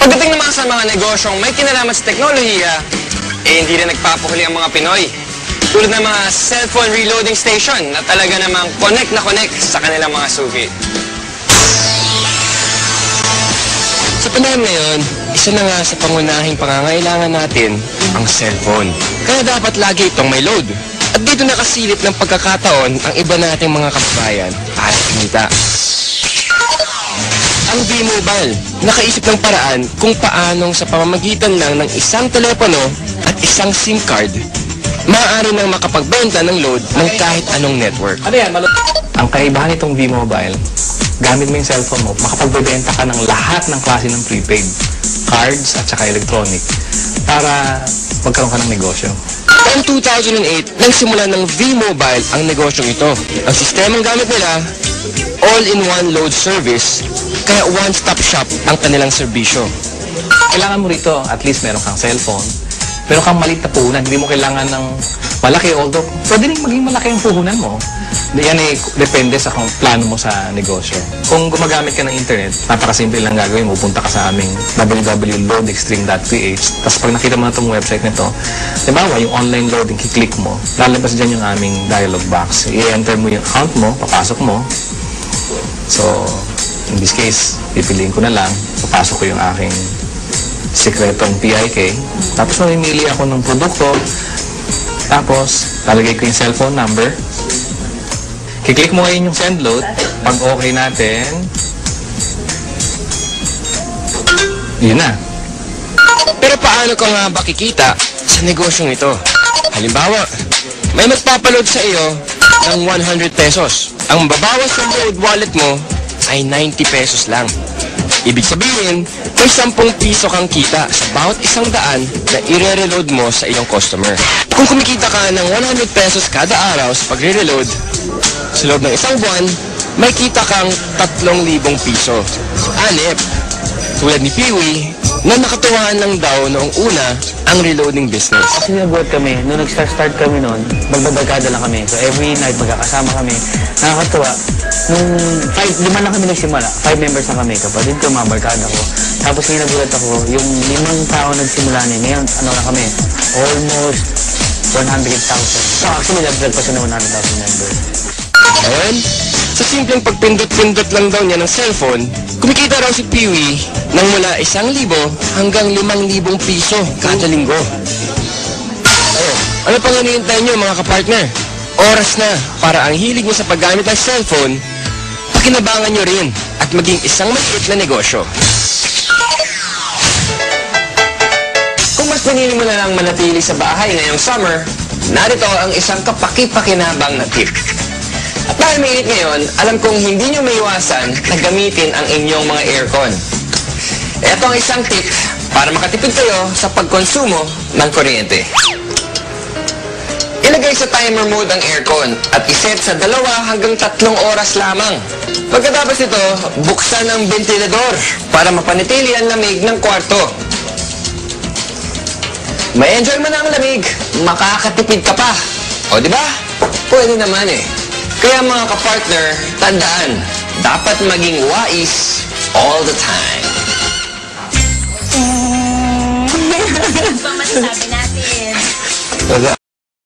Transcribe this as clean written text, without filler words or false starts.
Pagdating naman sa mga negosyong may kinalaman sa teknolohiya, hindi rin nagpapahuli ang mga Pinoy. Tulad ng mga cellphone reloading station na talaga namang connect na connect sa kanilang mga suki. Sa panahon ngayon, isa na nga sa pangunahing pangangailangan natin ang cellphone. Kaya dapat lagi itong may load. At dito nakasilip ng pagkakataon ang iba nating mga kababayan para kumita. Ang V-Mobile, nakaisip ng paraan kung paanong sa pamamagitan lang ng isang telepono at isang SIM card, maaari nang makapagbenta ng load ng kahit anong network. Ano yan? Ang kaibahan nitong V-Mobile, gamit mo yung cellphone mo, makapagbebenta ka ng lahat ng klase ng prepaid, cards at saka electronic, para magkaroon ka ng negosyo. Taong 2008, nang simula ng V-Mobile ang negosyong ito. Ang sistemang gamit nila, all-in-one load service, kaya one-stop shop ang kanilang serbisyo. Kailangan mo rito, at least meron kang cellphone, meron kang maliit na puhunan, hindi mo kailangan ng malaki, although pwede rin maging malaki ang puhunan mo. Yan depende sa kung plano mo sa negosyo. Kung gumagamit ka ng internet, napakasimple lang gagawin mo. Punta ka sa aming www.loadextreme.ph. Tapos pag nakita mo na itong website nito, diba, yung online loading, kiklik mo, lalabas dyan yung aming dialog box. I-enter mo yung account mo, papasok mo. So, in this case, pipiliin ko na lang, papasok ko yung aking sikretong PIK. Tapos mamimili ako ng produkto. Tapos, lalagay ko yung cellphone number. Kiklik mo ngayon yung send load. Pag okay natin, yun na. Pero paano ka nga ba kikita sa negosyong ito? Halimbawa, may magpapaload sa iyo ng 100 pesos. Ang babawas ng load wallet mo ay 90 pesos lang. Ibig sabihin, may 10 piso kang kita sa bawat 100 na i-reload mo sa iyong customer. Kung kumikita ka ng 100 pesos kada araw sa pagre-reload, sa loob ng isang buwan, may kita kang 3,000 piso. Anip, tulad ni Peewee, na nakatuwaan lang daw noong una ang reloading business. Kasi nabuhat kami, nung nag-start kami noon, magbabarkada lang kami. So every night magkakasama kami. Nakakatuwa. Nung 5 lang kami nagsimula, 5 members na kami, kapatid ko, mga barkada ko. Tapos ngayon nagulat ako, yung 5 tao nagsimula niya, ngayon ano na kami, almost 100,000. So actually, nag-drag pa siya ng 100,000 members. Ngayon, sa simpleng pagpindot-pindot lang daw niya ng cellphone, kumikita raw si Peewee ng mula 1,000 hanggang 5,000 piso kada linggo. Ano pang hinihintay niyo mga kapartner? Oras na para ang hilig niyo sa paggamit ng cellphone, pakinabangan niyo rin at maging isang maliit na negosyo. Kung mas pinili mo na lang manatili sa bahay ngayong summer, narito ang isang kapaki-pakinabang na tip. At dahil mainit ngayon, alam kong hindi nyo maiwasan na gamitin ang inyong mga aircon. Ito ang isang tip para makatipid kayo sa pagkonsumo ng kuryente. Ilagay sa timer mode ang aircon at iset sa 2 hanggang 3 oras lamang. Pagkatapos ito, buksan ang ventilador para mapanatili ang lamig ng kwarto. May enjoy mo na ang lamig, makakatipid ka pa. O diba? Pwede naman eh. Kaya mga kapartner, tandaan, dapat maging wais all the time. Ano ba masasabi natin?